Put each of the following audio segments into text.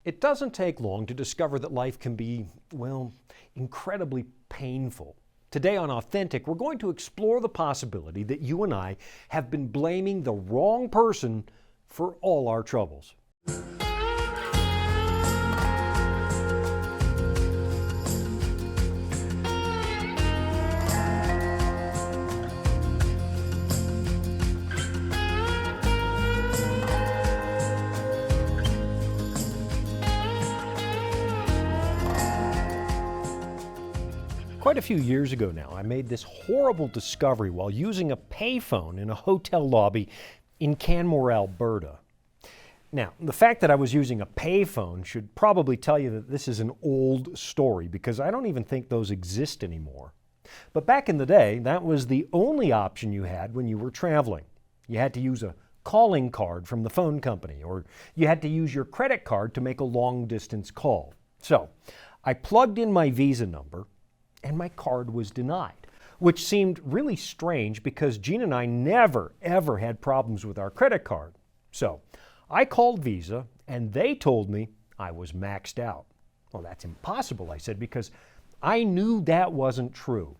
It doesn't take long to discover that life can be, well, incredibly painful. Today on Authentic, we're going to explore the possibility that you and I have been blaming the wrong person for all our troubles. Quite a few years ago now, I made this horrible discovery while using a payphone in a hotel lobby in Canmore, Alberta. Now, the fact that I was using a payphone should probably tell you that this is an old story, because I don't even think those exist anymore. But back in the day, that was the only option you had when you were traveling. You had to use a calling card from the phone company, or you had to use your credit card to make a long-distance call. So, I plugged in my Visa number, and my card was denied, which seemed really strange because Gene and I never, ever had problems with our credit card. So I called Visa, and they told me I was maxed out. Well, that's impossible, I said, because I knew that wasn't true.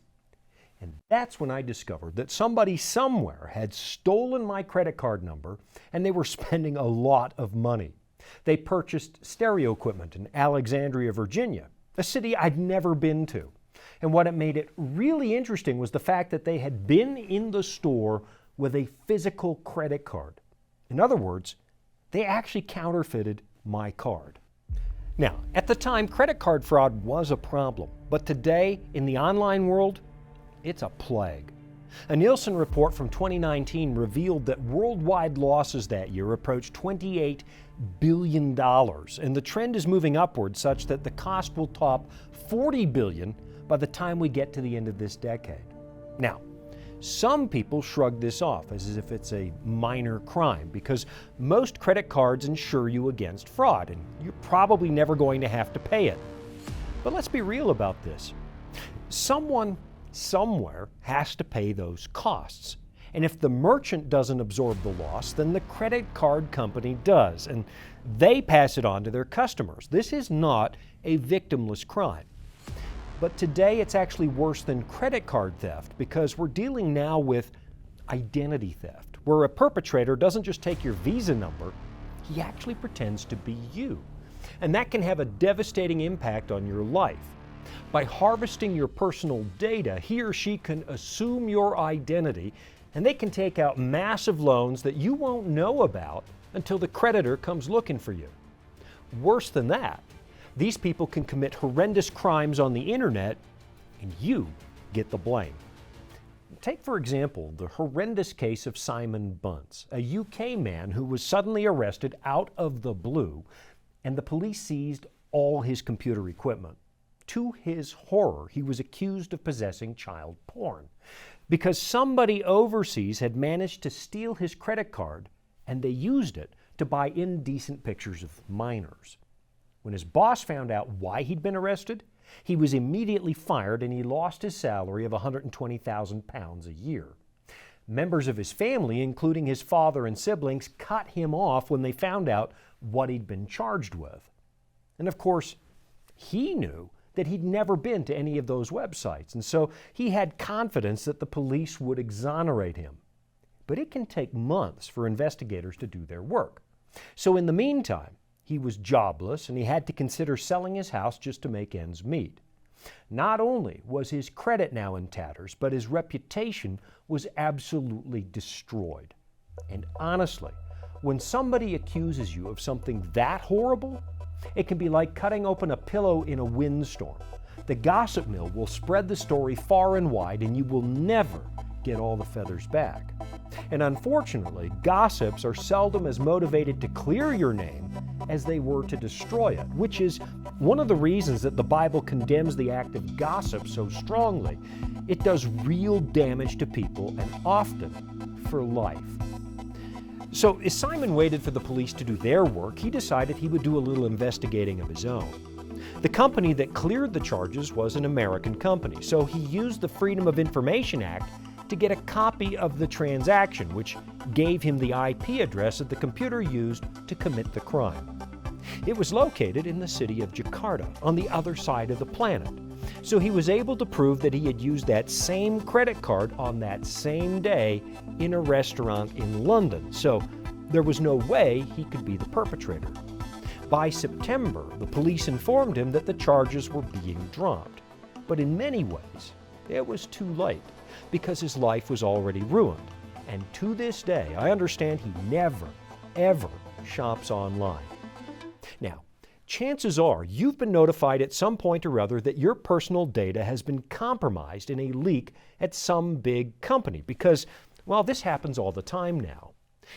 And that's when I discovered that somebody somewhere had stolen my credit card number, and they were spending a lot of money. They purchased stereo equipment in Alexandria, Virginia, a city I'd never been to. And what it made it really interesting was the fact that they had been in the store with a physical credit card. In other words, they actually counterfeited my card. Now, at the time, credit card fraud was a problem, but today, in the online world, it's a plague. A Nielsen report from 2019 revealed that worldwide losses that year approached $28 billion, and the trend is moving upward such that the cost will top $40 billion by the time we get to the end of this decade. Now, some people shrug this off as if it's a minor crime because most credit cards insure you against fraud, and you're probably never going to have to pay it. But let's be real about this. Someone somewhere has to pay those costs. And if the merchant doesn't absorb the loss, then the credit card company does, and they pass it on to their customers. This is not a victimless crime. But today it's actually worse than credit card theft because we're dealing now with identity theft, where a perpetrator doesn't just take your Visa number, he actually pretends to be you. And that can have a devastating impact on your life. By harvesting your personal data, he or she can assume your identity, and they can take out massive loans that you won't know about until the creditor comes looking for you. Worse than that, these people can commit horrendous crimes on the internet, and you get the blame. Take, for example, the horrendous case of Simon Bunce, a UK man who was suddenly arrested out of the blue, and the police seized all his computer equipment. To his horror, he was accused of possessing child porn because somebody overseas had managed to steal his credit card, and they used it to buy indecent pictures of minors. When his boss found out why he'd been arrested, he was immediately fired and he lost his salary of £120,000 a year. Members of his family, including his father and siblings, cut him off when they found out what he'd been charged with. And of course, he knew that he'd never been to any of those websites, and so he had confidence that the police would exonerate him. But it can take months for investigators to do their work. So in the meantime, he was jobless, and he had to consider selling his house just to make ends meet. Not only was his credit now in tatters, but his reputation was absolutely destroyed. And honestly, when somebody accuses you of something that horrible, it can be like cutting open a pillow in a windstorm. The gossip mill will spread the story far and wide, and you will never get all the feathers back. And unfortunately, gossips are seldom as motivated to clear your name as they were to destroy it, which is one of the reasons that the Bible condemns the act of gossip so strongly. It does real damage to people, and often for life. So as Simon waited for the police to do their work, he decided he would do a little investigating of his own. The company that cleared the charges was an American company, so he used the Freedom of Information Act to get a copy of the transaction, which gave him the IP address that the computer used to commit the crime. It was located in the city of Jakarta, on the other side of the planet. So he was able to prove that he had used that same credit card on that same day in a restaurant in London. So there was no way he could be the perpetrator. By September, the police informed him that the charges were being dropped. But in many ways, it was too late, because his life was already ruined. And to this day, I understand he never, ever shops online. Now, chances are you've been notified at some point or other that your personal data has been compromised in a leak at some big company, because, well, this happens all the time now.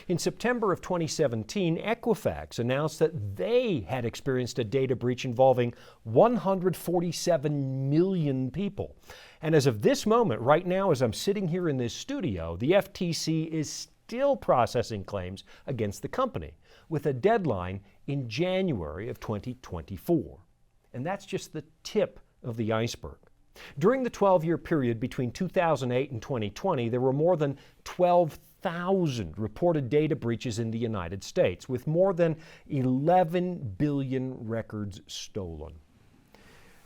In September of 2017, Equifax announced that they had experienced a data breach involving 147 million people. And as of this moment, right now, as I'm sitting here in this studio, the FTC is still processing claims against the company, with a deadline in January of 2024. And that's just the tip of the iceberg. During the 12-year period between 2008 and 2020, there were more than 12,000 reported data breaches in the United States, with more than 11 billion records stolen.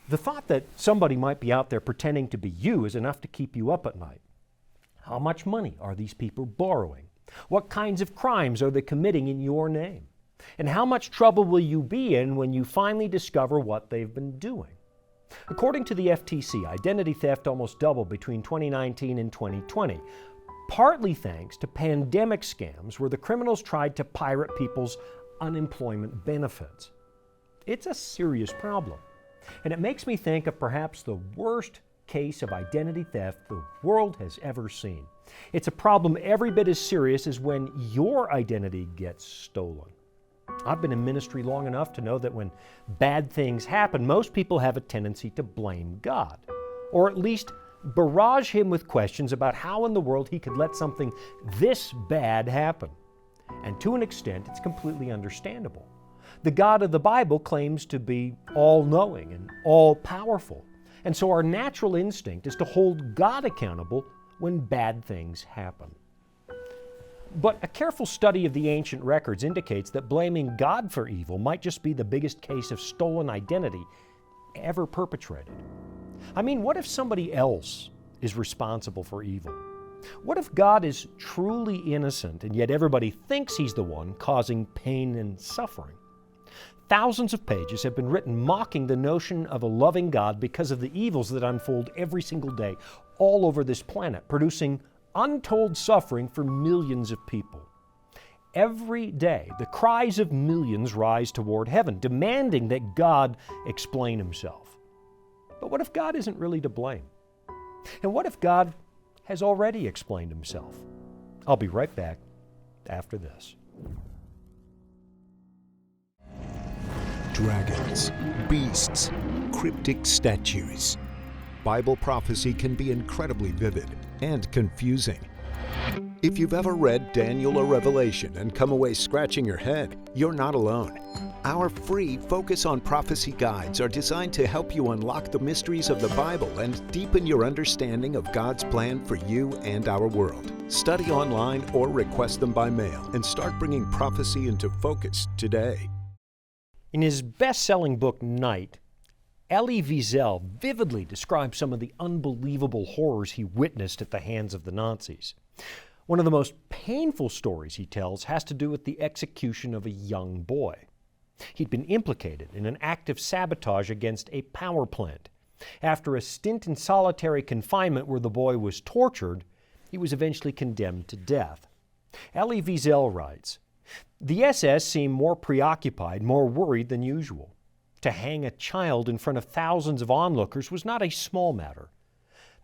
The thought that somebody might be out there pretending to be you is enough to keep you up at night. How much money are these people borrowing? What kinds of crimes are they committing in your name? And how much trouble will you be in when you finally discover what they've been doing? According to the FTC, identity theft almost doubled between 2019 and 2020, partly thanks to pandemic scams where the criminals tried to pirate people's unemployment benefits. It's a serious problem, and it makes me think of perhaps the worst case of identity theft the world has ever seen. It's a problem every bit as serious as when your identity gets stolen. I've been in ministry long enough to know that when bad things happen, most people have a tendency to blame God, or at least barrage him with questions about how in the world he could let something this bad happen. And to an extent, it's completely understandable. The God of the Bible claims to be all-knowing and all-powerful, and so our natural instinct is to hold God accountable when bad things happen. But a careful study of the ancient records indicates that blaming God for evil might just be the biggest case of stolen identity ever perpetrated. I mean, what if somebody else is responsible for evil? What if God is truly innocent and yet everybody thinks he's the one causing pain and suffering? Thousands of pages have been written mocking the notion of a loving God because of the evils that unfold every single day all over this planet, producing untold suffering for millions of people. Every day, the cries of millions rise toward heaven, demanding that God explain himself. But what if God isn't really to blame? And what if God has already explained himself? I'll be right back after this. Dragons, beasts, cryptic statues. Bible prophecy can be incredibly vivid and confusing. If you've ever read Daniel or Revelation and come away scratching your head, you're not alone. Our free Focus on Prophecy guides are designed to help you unlock the mysteries of the Bible and deepen your understanding of God's plan for you and our world. Study online or request them by mail and start bringing prophecy into focus today. In his best-selling book, Night, Elie Wiesel vividly describes some of the unbelievable horrors he witnessed at the hands of the Nazis. One of the most painful stories he tells has to do with the execution of a young boy. He'd been implicated in an act of sabotage against a power plant. After a stint in solitary confinement where the boy was tortured, he was eventually condemned to death. Elie Wiesel writes, "The SS seemed more preoccupied, more worried than usual. To hang a child in front of thousands of onlookers was not a small matter.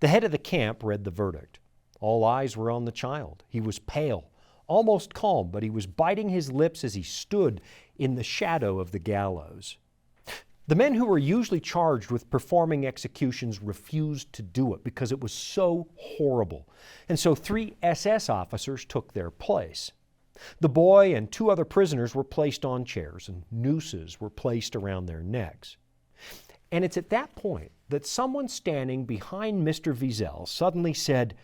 The head of the camp read the verdict. All eyes were on the child. He was pale, almost calm, but he was biting his lips as he stood in the shadow of the gallows. The men who were usually charged with performing executions refused to do it because it was so horrible, and so 3 SS officers took their place. The boy and 2 other prisoners were placed on chairs, and nooses were placed around their necks. And it's at that point that someone standing behind Mr. Wiesel suddenly said,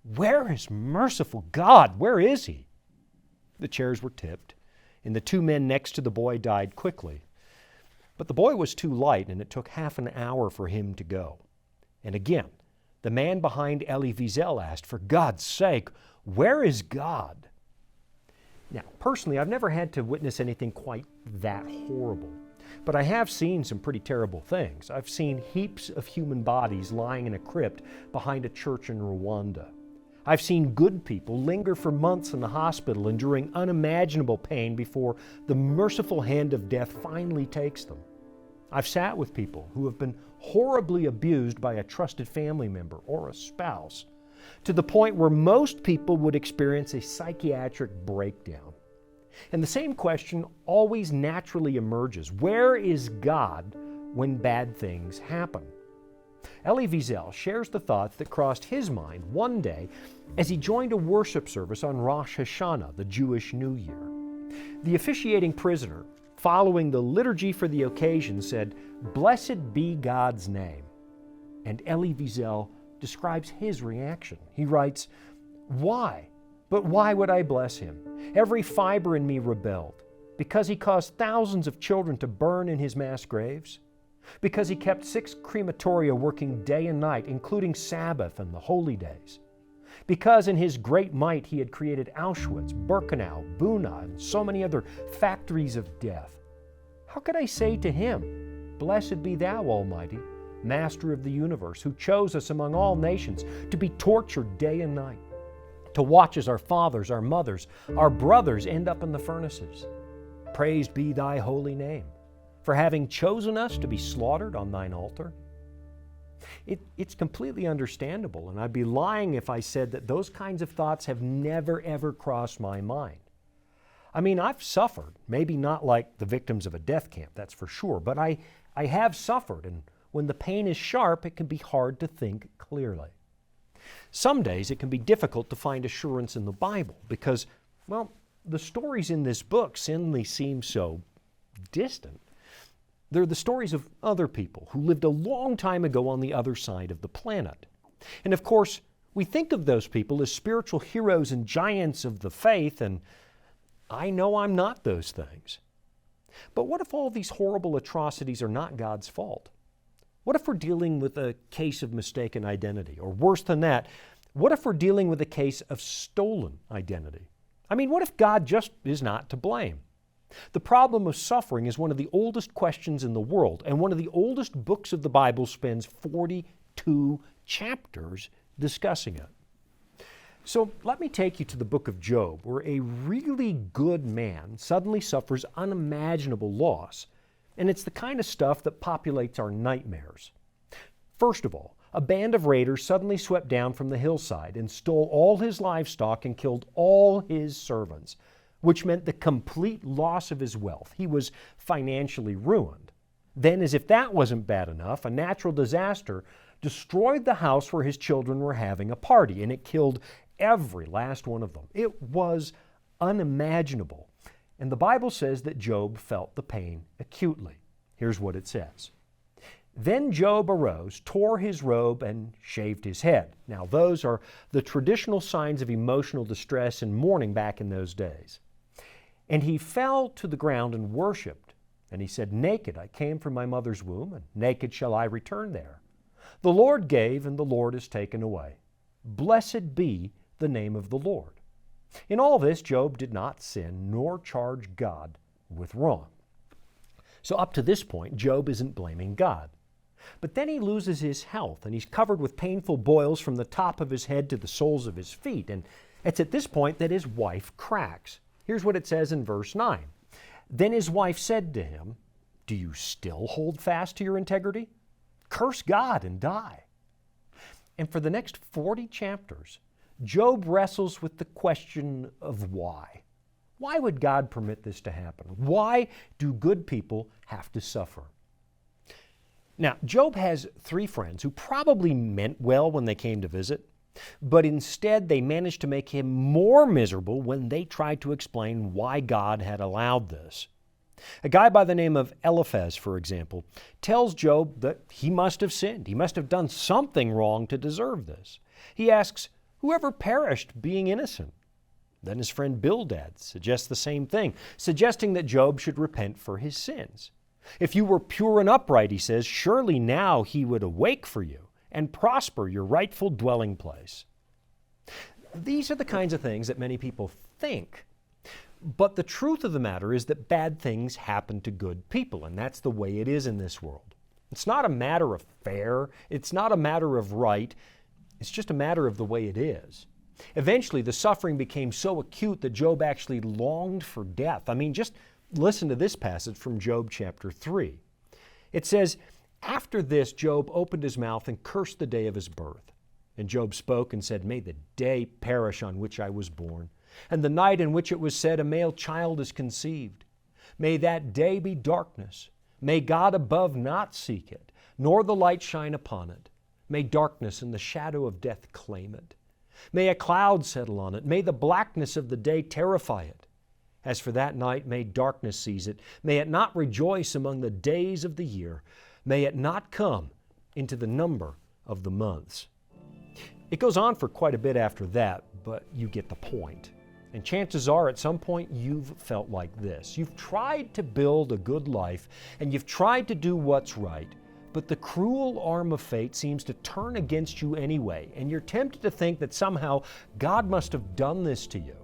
'Where is merciful God? Where is he?' The chairs were tipped, and the 2 men next to the boy died quickly. But the boy was too light, and it took half an hour for him to go. And again, the man behind Elie Wiesel asked, "For God's sake, where is God?" Now, personally, I've never had to witness anything quite that horrible. But I have seen some pretty terrible things. I've seen heaps of human bodies lying in a crypt behind a church in Rwanda. I've seen good people linger for months in the hospital enduring unimaginable pain before the merciful hand of death finally takes them. I've sat with people who have been horribly abused by a trusted family member or a spouse, to the point where most people would experience a psychiatric breakdown. And the same question always naturally emerges: where is God when bad things happen? Elie Wiesel shares the thoughts that crossed his mind one day as he joined a worship service on Rosh Hashanah, the Jewish New Year. The officiating prisoner, following the liturgy for the occasion, said, "Blessed be God's name." And Elie Wiesel describes his reaction. He writes, "Why? But why would I bless him? Every fiber in me rebelled. Because he caused thousands of children to burn in his mass graves? Because he kept 6 crematoria working day and night, including Sabbath and the holy days? Because in his great might he had created Auschwitz, Birkenau, Buna, and so many other factories of death? How could I say to him, 'Blessed be thou, Almighty, Master of the universe, who chose us among all nations to be tortured day and night, to watch as our fathers, our mothers, our brothers end up in the furnaces? Praised be thy holy name, for having chosen us to be slaughtered on thine altar?'" It's completely understandable, and I'd be lying if I said that those kinds of thoughts have never, ever crossed my mind. I mean, I've suffered, maybe not like the victims of a death camp, that's for sure, but I have suffered, and when the pain is sharp, it can be hard to think clearly. Some days it can be difficult to find assurance in the Bible because, well, the stories in this book suddenly seem so distant. They're the stories of other people who lived a long time ago on the other side of the planet. And of course, we think of those people as spiritual heroes and giants of the faith, and I know I'm not those things. But what if all these horrible atrocities are not God's fault? What if we're dealing with a case of mistaken identity? Or worse than that, what if we're dealing with a case of stolen identity? I mean, what if God just is not to blame? The problem of suffering is one of the oldest questions in the world, and one of the oldest books of the Bible spends 42 chapters discussing it. So let me take you to the book of Job, where a really good man suddenly suffers unimaginable loss. And it's the kind of stuff that populates our nightmares. First of all, a band of raiders suddenly swept down from the hillside and stole all his livestock and killed all his servants, which meant the complete loss of his wealth. He was financially ruined. Then, as if that wasn't bad enough, a natural disaster destroyed the house where his children were having a party, and it killed every last one of them. It was unimaginable. And the Bible says that Job felt the pain acutely. Here's what it says. "Then Job arose, tore his robe, and shaved his head." Now, those are the traditional signs of emotional distress and mourning back in those days. "And he fell to the ground and worshiped. And he said, 'Naked I came from my mother's womb, and naked shall I return there. The Lord gave, and the Lord has taken away. Blessed be the name of the Lord.' In all this, Job did not sin, nor charge God with wrong." So up to this point, Job isn't blaming God. But then he loses his health, and he's covered with painful boils from the top of his head to the soles of his feet. And it's at this point that his wife cracks. Here's what it says in verse 9. "Then his wife said to him, 'Do you still hold fast to your integrity? Curse God and die.'" And for the next 40 chapters, Job wrestles with the question of why. Why would God permit this to happen? Why do good people have to suffer? Now, Job has 3 friends who probably meant well when they came to visit, but instead they managed to make him more miserable when they tried to explain why God had allowed this. A guy by the name of Eliphaz, for example, tells Job that he must have sinned. He must have done something wrong to deserve this. He asks, "Whoever perished being innocent?" Then his friend Bildad suggests the same thing, suggesting that Job should repent for his sins. If you were pure and upright, he says, surely now he would awake for you and prosper your rightful dwelling place. These are the kinds of things that many people think. But the truth of the matter is that bad things happen to good people, and that's the way it is in this world. It's not a matter of fair. It's not a matter of right. It's just a matter of the way it is. Eventually, the suffering became so acute that Job actually longed for death. I mean, just listen to this passage from Job chapter 3. It says, "After this, Job opened his mouth and cursed the day of his birth. And Job spoke and said, May the day perish on which I was born, and the night in which it was said, a male child is conceived. May that day be darkness. May God above not seek it, nor the light shine upon it. May darkness and the shadow of death claim it. May a cloud settle on it. May the blackness of the day terrify it. As for that night, may darkness seize it. May it not rejoice among the days of the year. May it not come into the number of the months." It goes on for quite a bit after that, but you get the point. And chances are at some point you've felt like this. You've tried to build a good life and you've tried to do what's right, but the cruel arm of fate seems to turn against you anyway, and you're tempted to think that somehow God must have done this to you.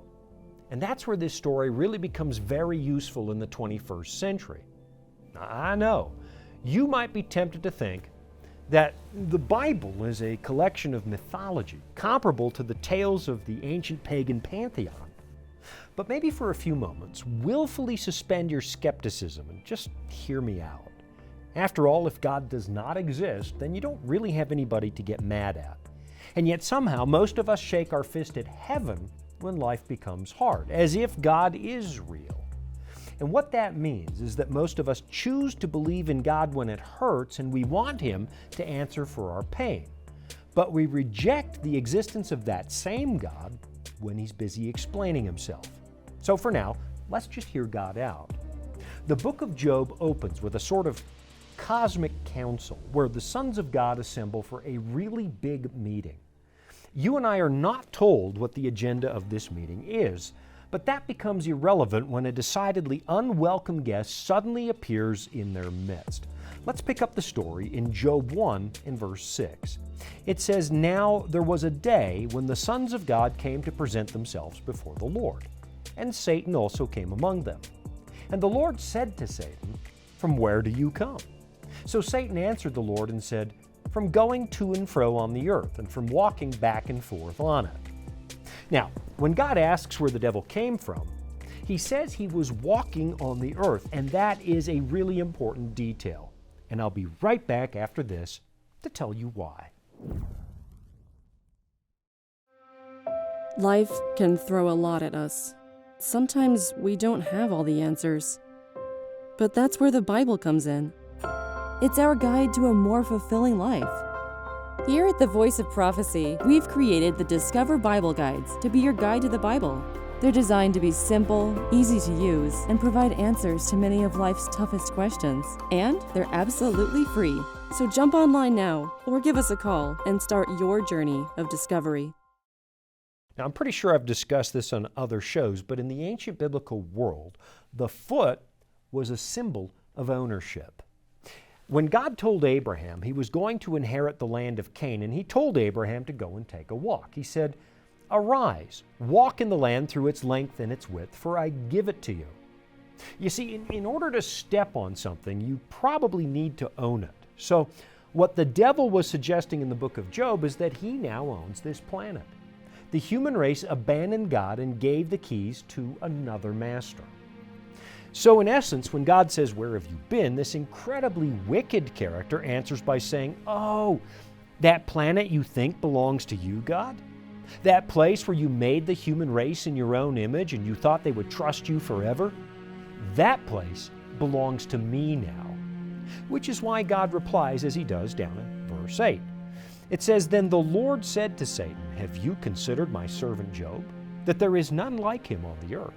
And that's where this story really becomes very useful in the 21st century. I know, you might be tempted to think that the Bible is a collection of mythology comparable to the tales of the ancient pagan pantheon. But maybe for a few moments, willfully suspend your skepticism and just hear me out. After all, if God does not exist, then you don't really have anybody to get mad at. And yet somehow most of us shake our fist at heaven when life becomes hard, as if God is real. And what that means is that most of us choose to believe in God when it hurts and we want Him to answer for our pain. But we reject the existence of that same God when He's busy explaining Himself. So for now, let's just hear God out. The book of Job opens with a sort of cosmic council where the sons of God assemble for a really big meeting. You and I are not told what the agenda of this meeting is, but that becomes irrelevant when a decidedly unwelcome guest suddenly appears in their midst. Let's pick up the story in Job 1 in verse 6. It says, "Now there was a day when the sons of God came to present themselves before the Lord, and Satan also came among them. And the Lord said to Satan, 'From where do you come?' So Satan answered the Lord and said, 'From going to and fro on the earth, and from walking back and forth on it.'" Now, when God asks where the devil came from, He says he was walking on the earth, and that is a really important detail. And I'll be right back after this to tell you why. Life can throw a lot at us. Sometimes we don't have all the answers. But that's where the Bible comes in. It's our guide to a more fulfilling life. Here at the Voice of Prophecy, we've created the Discover Bible Guides to be your guide to the Bible. They're designed to be simple, easy to use, and provide answers to many of life's toughest questions. And they're absolutely free. So jump online now, or give us a call and start your journey of discovery. Now, I'm pretty sure I've discussed this on other shows, but in the ancient biblical world, the foot was a symbol of ownership. When God told Abraham he was going to inherit the land of Canaan, He told Abraham to go and take a walk. He said, "Arise, walk in the land through its length and its width, for I give it to you." You see, in order to step on something, you probably need to own it. So what the devil was suggesting in the book of Job is that he now owns this planet. The human race abandoned God and gave the keys to another master. So in essence, when God says, "Where have you been?" this incredibly wicked character answers by saying, "Oh, that planet you think belongs to you, God? That place where you made the human race in your own image and you thought they would trust you forever? That place belongs to me now." Which is why God replies as He does down in verse 8. It says, "Then the Lord said to Satan, 'Have you considered my servant Job, that there is none like him on the earth?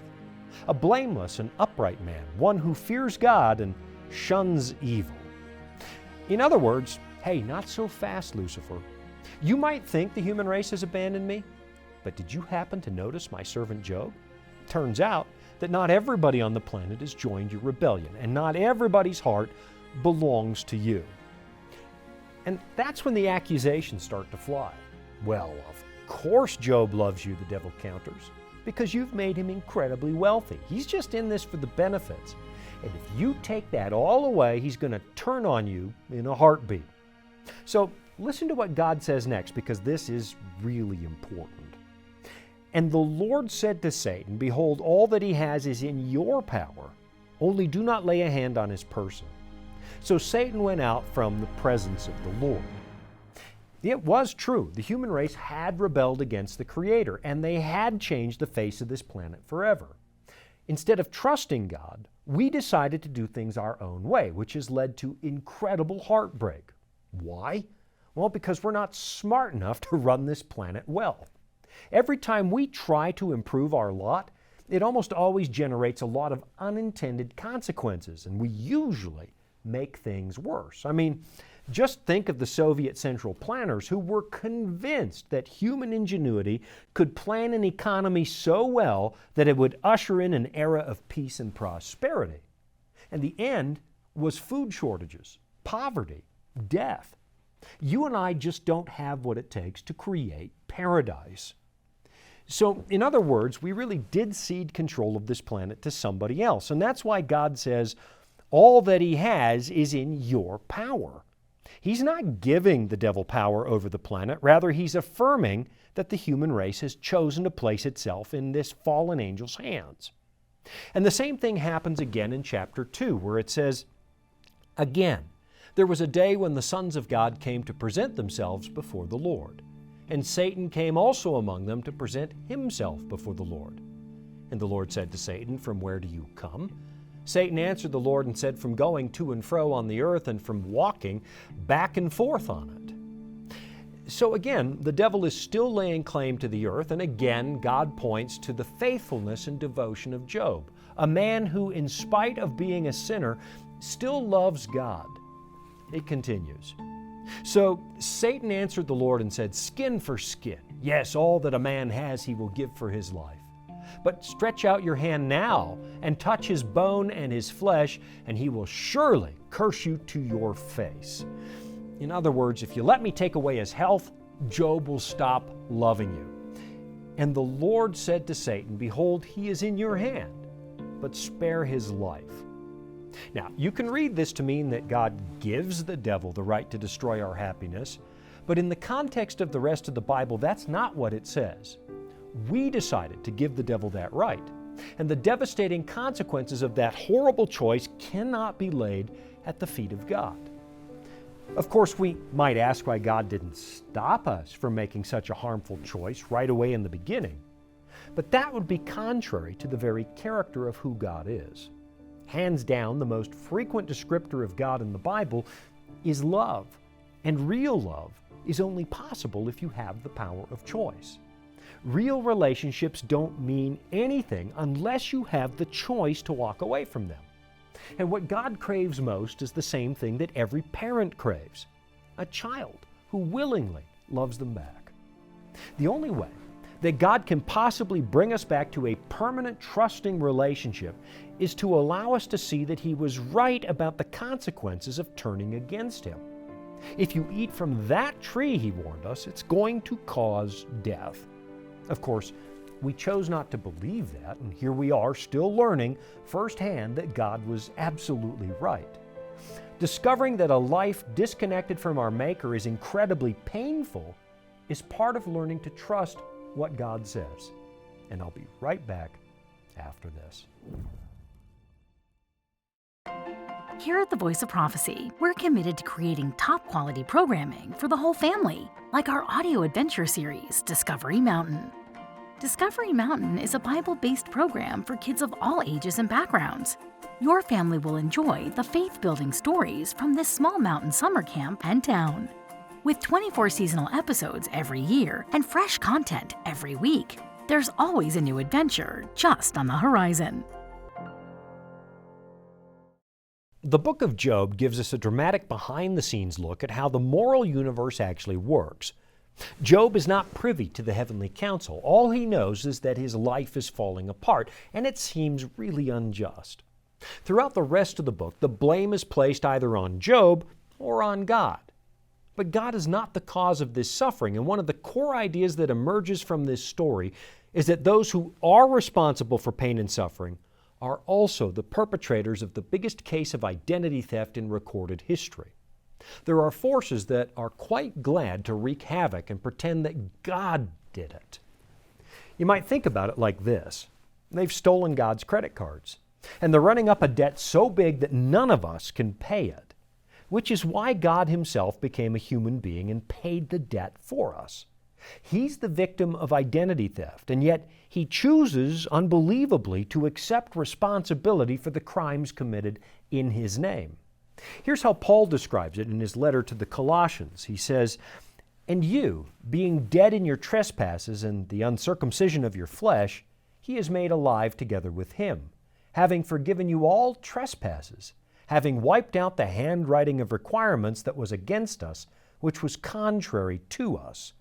A blameless and upright man, one who fears God and shuns evil.'" In other words, hey, not so fast, Lucifer. You might think the human race has abandoned me, but did you happen to notice my servant Job? Turns out that not everybody on the planet has joined your rebellion, and not everybody's heart belongs to you. And that's when the accusations start to fly. Well, of course Job loves you, the devil counters, because you've made him incredibly wealthy. He's just in this for the benefits. And if you take that all away, he's going to turn on you in a heartbeat. So listen to what God says next, because this is really important. And the Lord said to Satan, "Behold, all that he has is in your power, only do not lay a hand on his person." So Satan went out from the presence of the Lord. It was true. The human race had rebelled against the Creator, and they had changed the face of this planet forever. Instead of trusting God, we decided to do things our own way, which has led to incredible heartbreak. Why? Well, because we're not smart enough to run this planet well. Every time we try to improve our lot, it almost always generates a lot of unintended consequences, and we usually make things worse. I mean, just think of the Soviet central planners who were convinced that human ingenuity could plan an economy so well that it would usher in an era of peace and prosperity. And the end was food shortages, poverty, death. You and I just don't have what it takes to create paradise. So, in other words, we really did cede control of this planet to somebody else. And that's why God says, all that he has is in your power. He's not giving the devil power over the planet. Rather, he's affirming that the human race has chosen to place itself in this fallen angel's hands. And the same thing happens again in chapter 2, where it says, "Again, there was a day when the sons of God came to present themselves before the Lord. And Satan came also among them to present himself before the Lord. And the Lord said to Satan, 'From where do you come?' Satan answered the Lord and said, 'From going to and fro on the earth and from walking back and forth on it.'" So again, the devil is still laying claim to the earth, and again, God points to the faithfulness and devotion of Job, a man who, in spite of being a sinner, still loves God. It continues. "So Satan answered the Lord and said, 'Skin for skin. Yes, all that a man has he will give for his life. But stretch out your hand now and touch his bone and his flesh, and he will surely curse you to your face.'" In other words, if you let me take away his health, Job will stop loving you. And the Lord said to Satan, "Behold, he is in your hand, but spare his life." Now, you can read this to mean that God gives the devil the right to destroy our happiness, but in the context of the rest of the Bible, that's not what it says. We decided to give the devil that right, and the devastating consequences of that horrible choice cannot be laid at the feet of God. Of course, we might ask why God didn't stop us from making such a harmful choice right away in the beginning, but that would be contrary to the very character of who God is. Hands down, the most frequent descriptor of God in the Bible is love, and real love is only possible if you have the power of choice. Real relationships don't mean anything unless you have the choice to walk away from them. And what God craves most is the same thing that every parent craves: a child who willingly loves them back. The only way that God can possibly bring us back to a permanent, trusting relationship is to allow us to see that He was right about the consequences of turning against Him. If you eat from that tree, He warned us, it's going to cause death. Of course, we chose not to believe that, and here we are still learning firsthand that God was absolutely right. Discovering that a life disconnected from our Maker is incredibly painful is part of learning to trust what God says. And I'll be right back after this. Here at the Voice of Prophecy, we're committed to creating top-quality programming for the whole family, like our audio adventure series, Discovery Mountain. Discovery Mountain is a Bible-based program for kids of all ages and backgrounds. Your family will enjoy the faith-building stories from this small mountain summer camp and town. With 24 seasonal episodes every year and fresh content every week, there's always a new adventure just on the horizon. The book of Job gives us a dramatic behind-the-scenes look at how the moral universe actually works. Job is not privy to the heavenly council. All he knows is that his life is falling apart, and it seems really unjust. Throughout the rest of the book, the blame is placed either on Job or on God. But God is not the cause of this suffering, and one of the core ideas that emerges from this story is that those who are responsible for pain and suffering are also the perpetrators of the biggest case of identity theft in recorded history. There are forces that are quite glad to wreak havoc and pretend that God did it. You might think about it like this. They've stolen God's credit cards, and they're running up a debt so big that none of us can pay it, which is why God Himself became a human being and paid the debt for us. He's the victim of identity theft, and yet He chooses, unbelievably, to accept responsibility for the crimes committed in His name. Here's how Paul describes it in his letter to the Colossians. He says, "And you, being dead in your trespasses and the uncircumcision of your flesh, He has made alive together with Him, having forgiven you all trespasses, having wiped out the handwriting of requirements that was against us, which was contrary to us."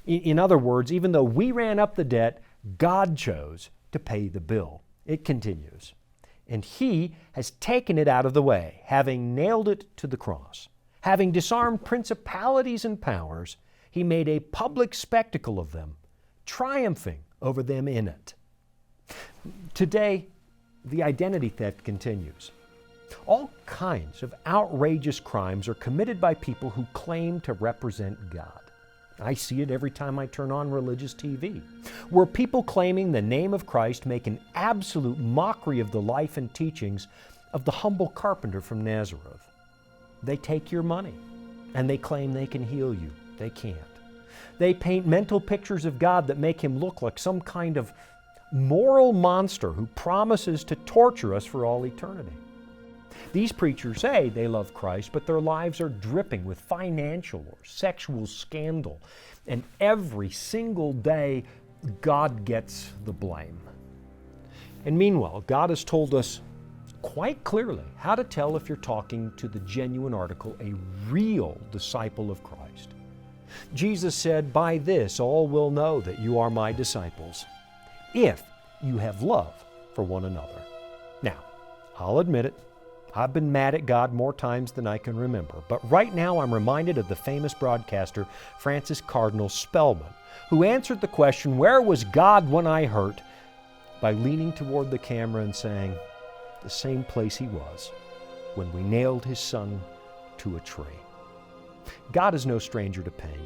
In other words, even though we ran up the debt, God chose to pay the bill. It continues. "And He has taken it out of the way, having nailed it to the cross. Having disarmed principalities and powers, He made a public spectacle of them, triumphing over them in it." Today, the identity theft continues. All kinds of outrageous crimes are committed by people who claim to represent God. I see it every time I turn on religious TV, where people claiming the name of Christ make an absolute mockery of the life and teachings of the humble carpenter from Nazareth. They take your money, and they claim they can heal you. They can't. They paint mental pictures of God that make Him look like some kind of moral monster who promises to torture us for all eternity. These preachers say they love Christ, but their lives are dripping with financial or sexual scandal. And every single day, God gets the blame. And meanwhile, God has told us quite clearly how to tell if you're talking to the genuine article, a real disciple of Christ. Jesus said, "By this all will know that you are my disciples, if you have love for one another." Now, I'll admit it, I've been mad at God more times than I can remember, but right now I'm reminded of the famous broadcaster Francis Cardinal Spellman, who answered the question, "Where was God when I hurt?" by leaning toward the camera and saying, "The same place He was when we nailed His Son to a tree." God is no stranger to pain.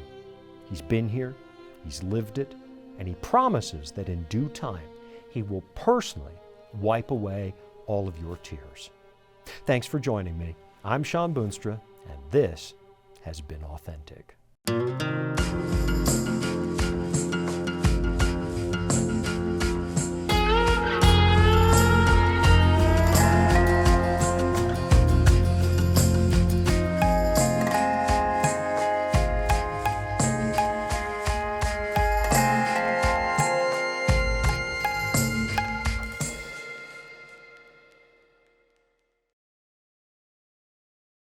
He's been here, He's lived it, and He promises that in due time He will personally wipe away all of your tears. Thanks for joining me. I'm Shawn Boonstra, and this has been Authentic.